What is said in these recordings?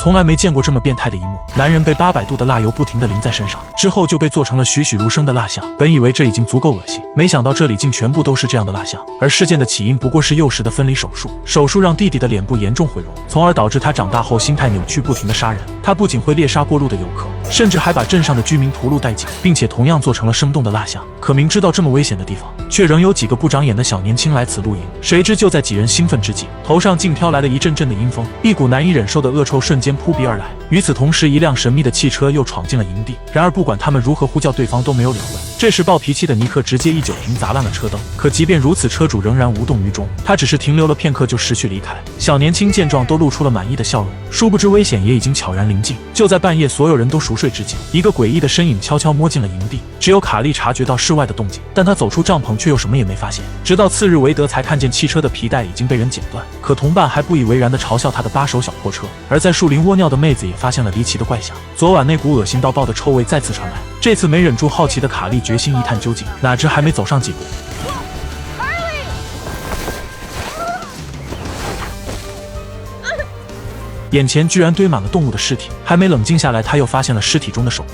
从来没见过这么变态的一幕。男人被800度的蜡油不停地淋在身上，之后就被做成了栩栩如生的蜡像。本以为这已经足够恶心，没想到这里竟全部都是这样的蜡像。而事件的起因不过是幼时的分离手术，手术让弟弟的脸部严重毁容，从而导致他长大后心态扭曲，不停地杀人。他不仅会猎杀过路的游客，甚至还把镇上的居民屠戮殆尽，并且同样做成了生动的蜡像。可明知道这么危险的地方，却仍有几个不长眼的小年轻来此露营。谁知就在几人兴奋之际，头上竟飘来了一阵阵的阴风，一股难以忍受的恶臭瞬间扑鼻而来。与此同时，一辆神秘的汽车又闯进了营地。然而不管他们如何呼叫对方都没有理会。这时暴脾气的尼克直接一酒瓶砸烂了车灯，可即便如此，车主仍然无动于衷，他只是停留了片刻就识趣离开。小年轻见状都露出了满意的笑容，殊不知危险也已经悄然临近。就在半夜所有人都熟睡之际，一个诡异的身影悄悄摸进了营地，只有卡莉察觉到室外的动静，但他走出帐篷却又什么也没发现。直到次日，韦德才看见汽车的皮带已经被人剪断，可同伴还不以为然地嘲笑他的8手小破车。而在树林窝尿的妹子也发现了离奇的怪象，昨晚那股恶心到爆的臭味再次传来。这次没忍住好奇的卡莉决心一探究竟，哪知还没走上几步，眼前居然堆满了动物的尸体。还没冷静下来，他又发现了尸体中的手臂。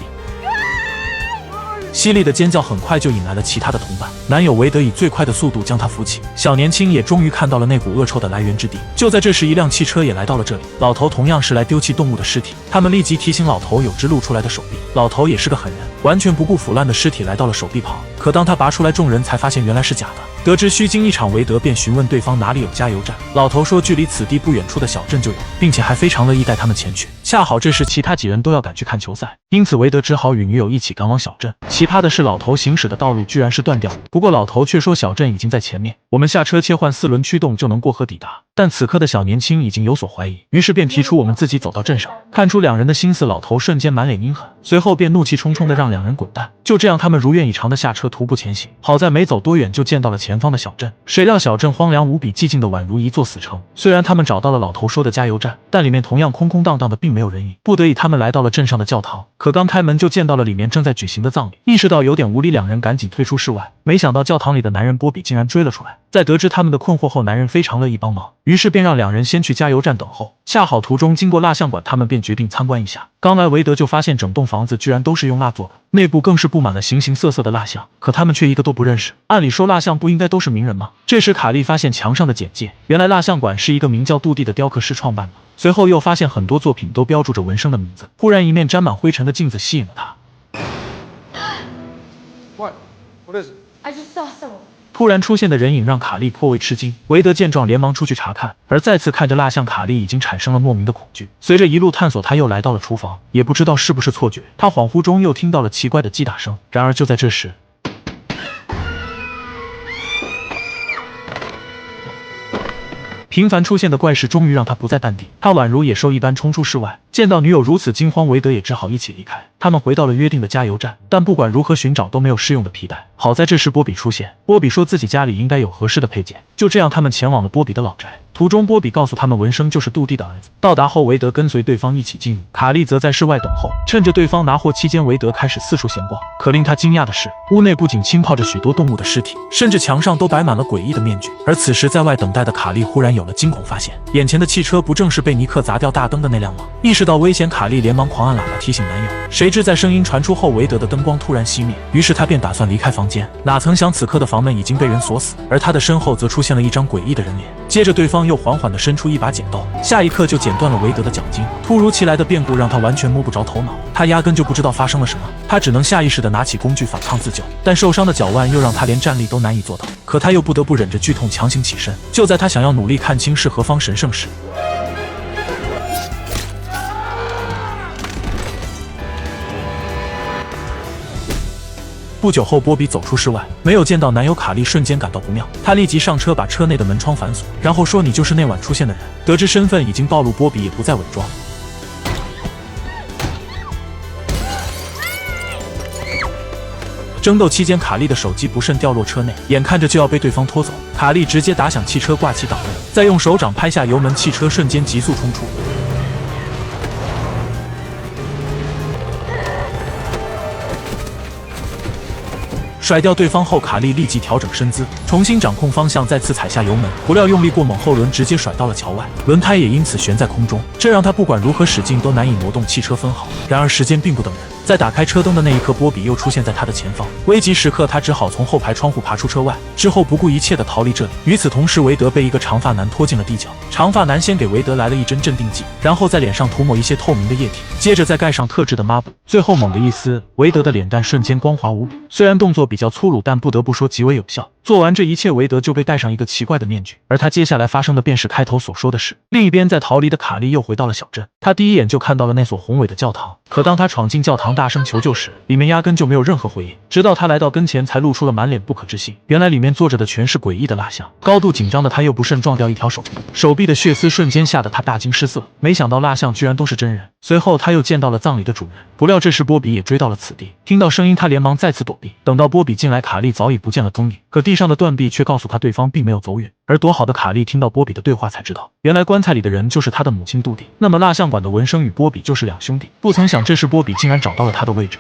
犀利的尖叫很快就引来了其他的同伴，男友韦德以最快的速度将他扶起。小年轻也终于看到了那股恶臭的来源之地。就在这时，一辆汽车也来到了这里，老头同样是来丢弃动物的尸体。他们立即提醒老头有只露出来的手臂，老头也是个狠人，完全不顾腐烂的尸体来到了手臂旁。可当他拔出来，众人才发现原来是假的。得知虚惊一场，韦德便询问对方哪里有加油站。老头说距离此地不远处的小镇就有，并且还非常乐意带他们前去。恰好这时其他几人都要赶去看球赛，因此韦德只好与女友一起赶往小镇。奇葩的是，老头行驶的道路居然是断掉的，不过老头却说小镇已经在前面，我们下车切换4轮驱动就能过河抵达。但此刻的小年轻已经有所怀疑，于是便提出我们自己走到镇上。看出两人的心思，老头瞬间满脸阴狠，随后便怒气冲冲地让两人滚蛋。就这样，他们如愿以偿地下车徒步前行。好在没走多远就见到了前方的小镇，谁料小镇荒凉无比，寂静的宛如一座死城。虽然他们找到了老头说的加油站，但里面同样空空荡荡的，并没有人影。不得已，他们来到了镇上的教堂，可刚开门就见到了里面正在举行的葬礼。意识到有点无理，两人赶紧退出室外。没想到教堂里的男人波比竟然追了出来。在得知他们的困惑后，男人非常乐意帮忙，于是便让两人先去加油站等候。恰好途中经过蜡像馆，他们便决定参观一下。刚来，韦德就发现整栋房子居然都是用蜡做的，内部更是布满了形形色色的蜡像，可他们却一个都不认识。按理说蜡像不应该都是名人吗？这时卡莉发现墙上的简介，原来蜡像馆是一个名叫杜蒂的雕刻师创办的。随后又发现很多作品都标注着纹身的名字。忽然一面沾满灰尘的镜子吸引了他。What is it? I just saw someone. 突然出现的人影让卡莉颇为吃惊，韦德见状连忙出去查看，而再次看着蜡像，卡莉已经产生了莫名的恐惧。随着一路探索，他又来到了厨房，也不知道是不是错觉，他恍惚中又听到了奇怪的击打声。然而就在这时，频繁出现的怪事终于让他不再淡定，他宛如野兽一般冲出室外。见到女友如此惊慌，韦德也只好一起离开。他们回到了约定的加油站，但不管如何寻找都没有适用的皮带。好在这时波比出现，波比说自己家里应该有合适的配件。就这样，他们前往了波比的老宅。途中，波比告诉他们文生就是杜蒂的儿子。到达后，韦德跟随对方一起进入，卡莉则在室外等候。趁着对方拿货期间，韦德开始四处闲逛。可令他惊讶的是，屋内不仅浸泡着许多动物的尸体，甚至墙上都摆满了诡异的面具。而此时在外等待的卡莉忽然有了惊恐发现，眼前的汽车不正是被尼克砸掉大灯的那辆吗？意识到危险，卡莉连忙狂按喇叭提醒男友。谁知在声音传出后，韦德的灯光突然熄灭，于是他便打算离开房间。哪曾想此刻的房门已经被人锁死，而他的身后则出现了一张诡异的人脸。接着对方又缓缓地伸出一把剪刀，下一刻就剪断了韦德的脚筋。突如其来的变故让他完全摸不着头脑，他压根就不知道发生了什么，他只能下意识地拿起工具反抗自救，但受伤的脚腕又让他连站立都难以做到。可他又不得不忍着剧痛强行起身。就在他想要努力看清是何方神圣时，不久后，波比走出室外，没有见到男友卡莉，瞬间感到不妙。他立即上车，把车内的门窗反锁，然后说：“你就是那晚出现的人。”得知身份已经暴露，波比也不再伪装。争斗期间，卡莉的手机不慎掉落车内，眼看着就要被对方拖走，卡莉直接打响汽车挂起档位，再用手掌拍下油门，汽车瞬间急速冲出。甩掉对方后，卡莉立即调整身姿，重新掌控方向，再次踩下油门。不料用力过猛，后轮直接甩到了桥外，轮胎也因此悬在空中，这让他不管如何使劲都难以挪动汽车分毫。然而时间并不等人，在打开车灯的那一刻，波比又出现在他的前方。危急时刻，他只好从后排窗户爬出车外，之后不顾一切地逃离这里。与此同时，韦德被一个长发男拖进了地窖。长发男先给韦德来了一针镇定剂，然后在脸上涂抹一些透明的液体，接着再盖上特制的抹布，最后猛地一撕，韦德的脸蛋瞬间光滑无比。虽然动作比较粗鲁，但不得不说极为有效。做完这一切，韦德就被戴上一个奇怪的面具，而他接下来发生的便是开头所说的事。另一边，在逃离的卡莉又回到了小镇，他第一眼就看到了那所宏伟的教堂。可当他闯进教堂大声求救时，里面压根就没有任何回应。直到他来到跟前，才露出了满脸不可置信。原来里面坐着的全是诡异的蜡像。高度紧张的他又不慎撞掉一条手臂，手臂的血丝瞬间吓得他大惊失色。没想到蜡像居然都是真人。随后他又见到了葬礼的主人，不料这时波比也追到了此地。听到声音，他连忙再次躲避。等到波比进来，卡莉早已不见了踪影。可地上的断臂却告诉他对方并没有走远。而躲好的卡莉听到波比的对话，才知道原来棺材里的人就是他的母亲杜迪。那么蜡像馆的纹身与波比就是两兄弟。不曾想这时波比竟然找到了他的位置。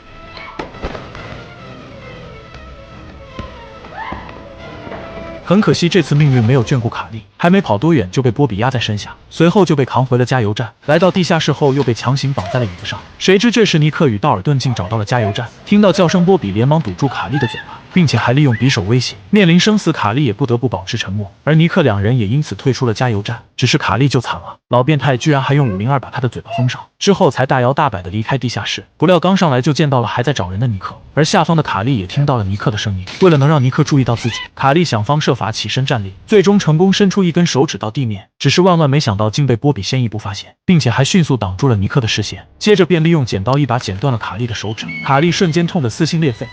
很可惜，这次命运没有眷顾卡莉，还没跑多远就被波比压在身下，随后就被扛回了加油站。来到地下室后，又被强行绑在了椅子上。谁知这时尼克与道尔顿竟找到了加油站，听到叫声，波比连忙堵住卡莉的嘴巴，并且还利用匕首威胁。面临生死，卡莉也不得不保持沉默，而尼克两人也因此退出了加油站。只是卡莉就惨了，老变态居然还用502把他的嘴巴封上，之后才大摇大摆地离开地下室。不料刚上来就见到了还在找人的尼克，而下方的卡莉也听到了尼克的声音。为了能让尼克注意到自己，卡莉想方设法起身站立，最终成功伸出一根手指到地面。只是万万没想到，竟被波比先一步发现，并且还迅速挡住了尼克的视线。接着便利用剪刀一把剪断了卡莉的手指，卡莉瞬间痛得撕心裂肺。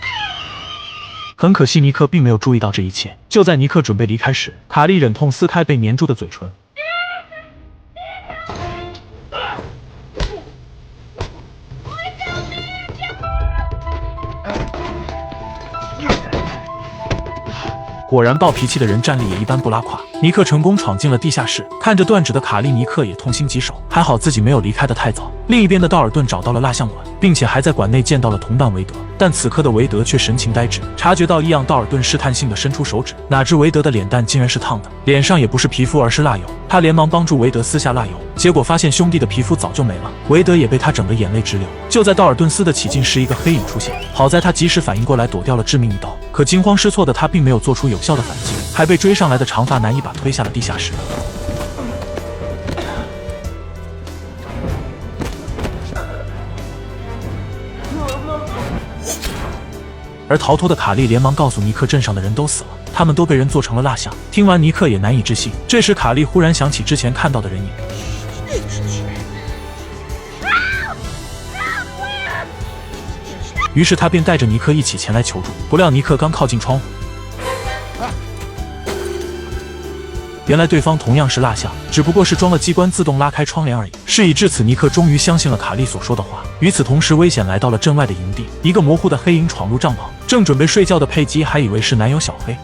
很可惜，尼克并没有注意到这一切。就在尼克准备离开时，卡莉忍痛撕开被粘住的嘴唇。果然，暴脾气的人战力也一般不拉胯。尼克成功闯进了地下室，看着断指的卡莉，尼克也痛心疾首。还好自己没有离开得太早。另一边的道尔顿找到了蜡像馆，并且还在馆内见到了同伴韦德。但此刻的韦德却神情呆滞，察觉到异样，道尔顿试探性地伸出手指，哪知韦德的脸蛋竟然是烫的，脸上也不是皮肤而是蜡油。他连忙帮助韦德撕下蜡油，结果发现兄弟的皮肤早就没了，韦德也被他整得眼泪直流。就在道尔顿撕得起劲时，一个黑影出现，好在他及时反应过来，躲掉了致命一刀。可惊慌失措的他并没有做出有效的反击，还被追上来的长发男一把推下了地下室。而逃脱的卡莉连忙告诉尼克，镇上的人都死了，他们都被人做成了蜡像。听完，尼克也难以置信。这时卡莉忽然想起之前看到的人影，于是他便带着尼克一起前来求助。不料尼克刚靠近窗户，原来对方同样是蜡像，只不过是装了机关自动拉开窗帘而已。事已至此，尼克终于相信了卡莉所说的话。与此同时，危险来到了镇外的营地，一个模糊的黑影闯入帐篷，正准备睡觉的佩姬还以为是男友小黑。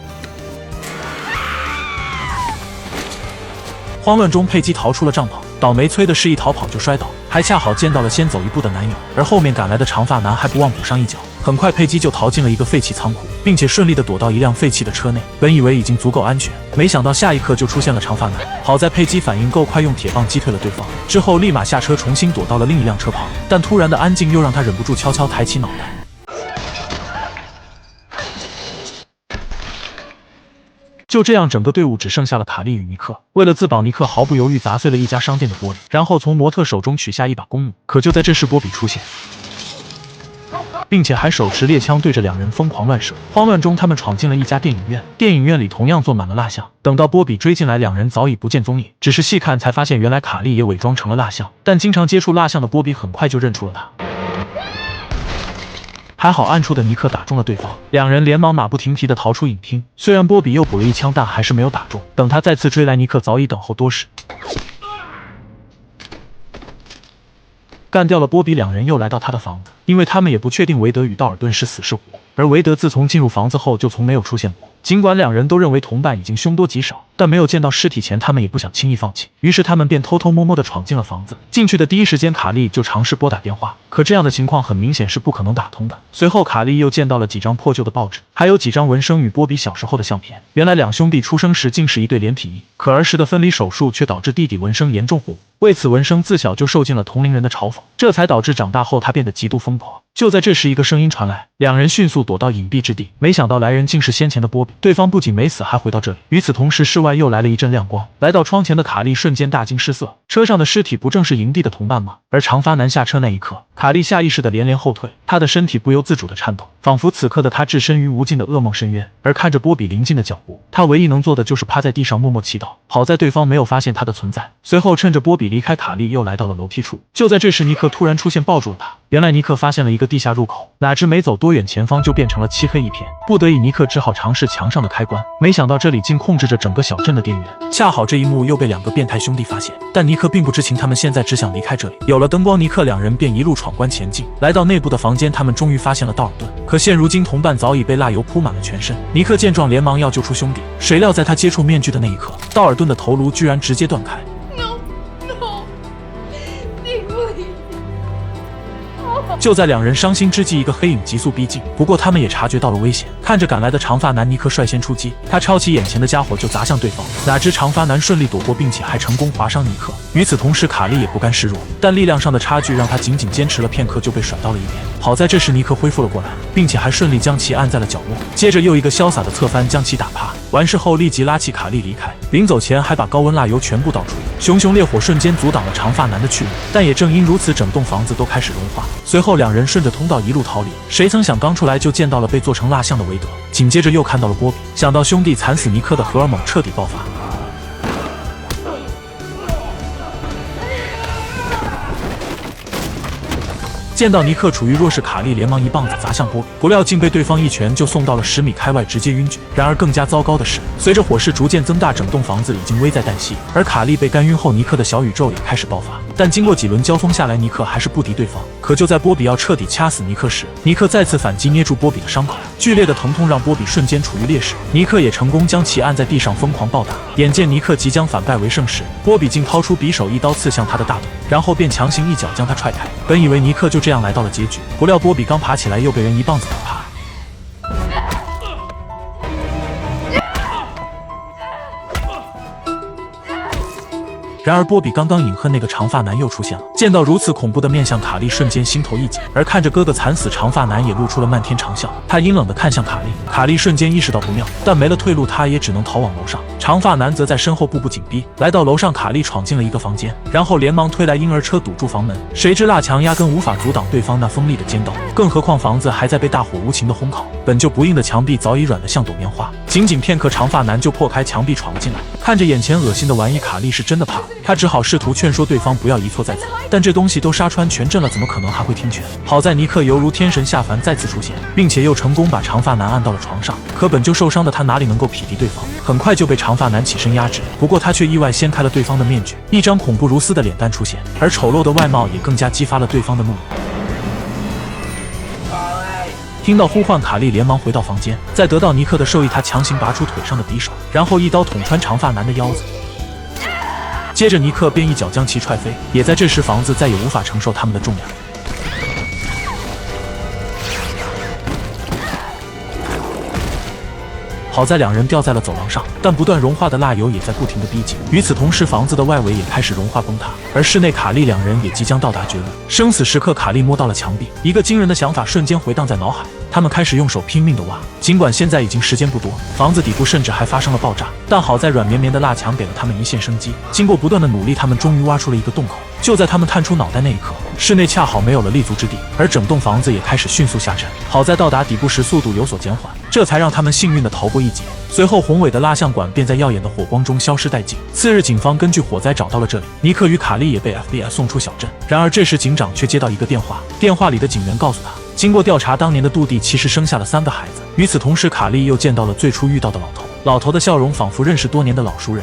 慌乱中，佩姬逃出了帐篷，倒霉催的是一逃跑就摔倒，还恰好见到了先走一步的男友，而后面赶来的长发男还不忘补上一脚。很快，佩姬就逃进了一个废弃仓库，并且顺利地躲到一辆废弃的车内。本以为已经足够安全，没想到下一刻就出现了长发男。好在佩姬反应够快，用铁棒击退了对方，之后立马下车重新躲到了另一辆车旁。但突然的安静又让他忍不住悄悄抬起脑袋。就这样，整个队伍只剩下了卡莉与尼克。为了自保，尼克毫不犹豫砸碎了一家商店的玻璃，然后从模特手中取下一把公弩。可就在这时，波比出现，并且还手持猎枪对着两人疯狂乱射。慌乱中，他们闯进了一家电影院，电影院里同样坐满了蜡像。等到波比追进来，两人早已不见踪影。只是细看才发现，原来卡莉也伪装成了蜡像。但经常接触蜡像的波比很快就认出了他。还好暗处的尼克打中了对方，两人连忙马不停蹄地逃出影厅。虽然波比又补了一枪，但还是没有打中。等他再次追来，尼克早已等候多时。干掉了波比，两人又来到他的房子。因为他们也不确定韦德与道尔顿是死是活。而韦德自从进入房子后就从没有出现过。尽管两人都认为同伴已经凶多吉少，但没有见到尸体前，他们也不想轻易放弃。于是他们便偷偷摸摸地闯进了房子。进去的第一时间，卡莉就尝试拨打电话，可这样的情况很明显是不可能打通的。随后，卡莉又见到了几张破旧的报纸，还有几张文生与波比小时候的相片。原来两兄弟出生时竟是一对连体婴，可儿时的分离手术却导致弟弟文生严重火。为此，文生自小就受尽了同龄人的嘲讽，这才导致长大后他变得极度疯狂。就在这时，一个声音传来，两人迅速躲到隐蔽之地。没想到来人竟是先前的波比，对方不仅没死，还回到这里。与此同时，室外又来了一阵亮光，来到窗前的卡莉瞬间大惊失色。车上的尸体不正是营地的同伴吗？而长发男下车那一刻，卡莉下意识的连连后退，她的身体不由自主的颤抖，仿佛此刻的她置身于无尽的噩梦深渊。而看着波比临近的脚步，她唯一能做的就是趴在地上默默祈祷，好在对方没有发现她的存在。随后趁着波比离开，卡莉又来到了楼梯处。就在这时，尼克突然出现，抱住了她。原来尼克发现了一个地下入口，哪知没走多远，前方就变成了漆黑一片。不得已，尼克只好尝试墙上的开关，没想到这里竟控制着整个小镇的电源。恰好这一幕又被两个变态兄弟发现，但尼克并不知情，他们现在只想离开这里。有了灯光，尼克两人便一路闯关前进。来到内部的房间，他们终于发现了道尔顿，可现如今同伴早已被蜡油铺满了全身。尼克见状连忙要救出兄弟，谁料在他接触面具的那一刻，道尔顿的头颅居然直接断开。就在两人伤心之际，一个黑影急速逼近，不过他们也察觉到了危险。看着赶来的长发男，尼克率先出击，他抄起眼前的家伙就砸向对方，哪知长发男顺利躲过，并且还成功划伤尼克。与此同时，卡莉也不甘示弱，但力量上的差距让他仅仅坚持了片刻就被甩到了一边。好在这时尼克恢复了过来，并且还顺利将其按在了角落，接着又一个潇洒的侧翻将其打趴。完事后立即拉起卡莉离开，临走前还把高温蜡油全部倒出，熊熊烈火瞬间阻挡了长发男的去路。但也正因如此，整栋房子都开始融化。随后两人顺着通道一路逃离，谁曾想刚出来就见到了被做成蜡像的韦德，紧接着又看到了波比。想到兄弟惨死，尼克的荷尔蒙彻底爆发。见到尼克处于弱势，卡莉连忙一棒子砸向波比，不料竟被对方一拳就送到了10米开外，直接晕厥。然而更加糟糕的是，随着火势逐渐增大，整栋房子已经危在旦夕。而卡莉被干晕后，尼克的小宇宙也开始爆发。但经过几轮交锋下来，尼克还是不敌对方。可就在波比要彻底掐死尼克时，尼克再次反击，捏住波比的伤口，剧烈的疼痛让波比瞬间处于劣势。尼克也成功将其按在地上疯狂暴打。眼见尼克即将反败为胜时，波比竟掏出匕首一刀刺向他的大腿，然后便强行一脚将他踹开。本以为尼克就这样来到了结局，不料波比刚爬起来又被人一棒子打趴。然而波比刚刚饮恨那个长发男又出现了，见到如此恐怖的面相，卡莉瞬间心头一紧。而看着哥哥惨死，长发男也露出了漫天长笑，他阴冷地看向卡莉，卡莉瞬间意识到不妙，但没了退路，他也只能逃往楼上。长发男则在身后步步紧逼。来到楼上，卡莉闯进了一个房间，然后连忙推来婴儿车堵住房门，谁知蜡墙压根无法阻挡对方那锋利的尖刀，更何况房子还在被大火无情的烘烤，本就不硬的墙壁早已软得像朵棉花。仅仅片刻，长发男就破开墙壁闯了进来。看着眼前恶心的玩意，卡莉是真的怕了，他只好试图劝说对方不要一错再错，但这东西都杀穿全镇了，怎么可能还会听劝？好在尼克犹如天神下凡再次出现，并且又成功把长发男按到了床上。可本就受伤的他哪里能够匹敌对方，很快就被长发男起身压制。不过他却意外掀开了对方的面具，一张恐怖如斯的脸蛋出现，而丑陋的外貌也更加激发了对方的怒意。听到呼唤，卡莉连忙回到房间，在得到尼克的授意，他强行拔出腿上的匕首，然后一刀捅穿长发男的腰子。接着尼克便一脚将其踹飞。也在这时，房子再也无法承受他们的重量。好在两人掉在了走廊上，但不断融化的蜡油也在不停的逼近。与此同时，房子的外围也开始融化崩塌，而室内卡莉两人也即将到达绝路。生死时刻，卡莉摸到了墙壁，一个惊人的想法瞬间回荡在脑海。他们开始用手拼命的挖，尽管现在已经时间不多，房子底部甚至还发生了爆炸，但好在软绵绵的蜡墙给了他们一线生机。经过不断的努力，他们终于挖出了一个洞口。就在他们探出脑袋那一刻，室内恰好没有了立足之地，而整栋房子也开始迅速下沉。好在到达底部时速度有所减缓，这才让他们幸运的逃过一劫。随后宏伟的蜡像馆便在耀眼的火光中消失殆尽。次日，警方根据火灾找到了这里，尼克与卡莉也被 FBI 送出小镇。然而这时警长却接到一个电话，电话里的警员告诉他，经过调查，当年的杜蒂其实生下了3个孩子。与此同时，卡莉又见到了最初遇到的老头，老头的笑容仿佛认识多年的老熟人。